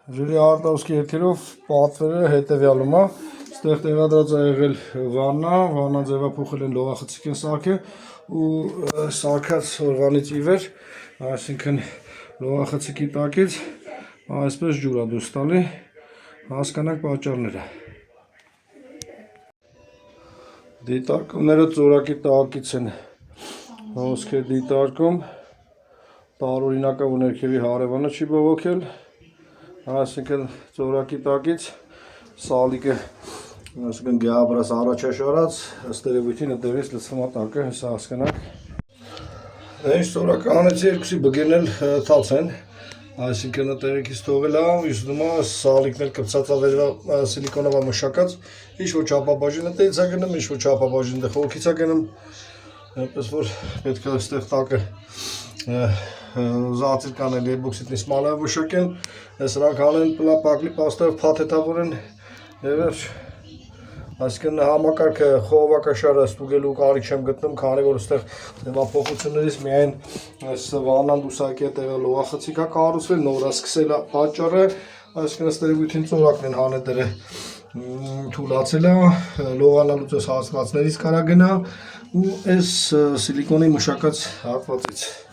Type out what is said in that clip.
Ժուլի Արտավսկի երգերով պատվերը հետևյալում է, ստեղ տեղադրած է եղել վաննա ձևափոխել են լողախցիկ են սարքել ու սարքած օրվանից ի վեր, այսինքն լողախցիկի տակից այսպես ջուր է դուրս տալի, հասկանանք պատճառները։ Դիտարկումները ծորակի տակից են ոսկեր դիտարկում, տարօրինակը ու ներքևի հարևանը չի բողոքել, այսինքն ծորակի տակից սալիկը այսինքն գեաբրաս առաջաշարած, ըստ երևույթին այդտեղից լցվում է տակը, հեսա հասկանանք։ Ինչ ծորակը անեցի երկուսի բգերն էլ թաց են, այսինքն այդտեղից թողել է, ուսնում է սալիկն էլ կպցած է սիլիկոնով մշակած, ինչ-որ չափաբաժին այդտեղից է գնում, ինչ-որ չափաբաժին դե խորքից է գնում, այնպես որ պետք է այստեղ տակը զածիր կանել էբոքսիտնի սմալայով մշակեն, սրանք հանեն պակլի պաստայով փաթեթավորեն եւ վերջ։ Այսինքն համակարգը խողովակաշարը ստուգելու կարիք չեմ գտնում, քանի որ այստեղ ձևափոխություններից միայն այս վանան դուսակի հետևը լողախցիկ է կառուցվել, նոր է սկսել է պատճառը, այսինքն ըստ երևույթին ծորակն են հանետերը թուլացել է, լողանալուց այս հատվածներից կարա գնա ու այս սիլիկոնի մշակած հատվածից։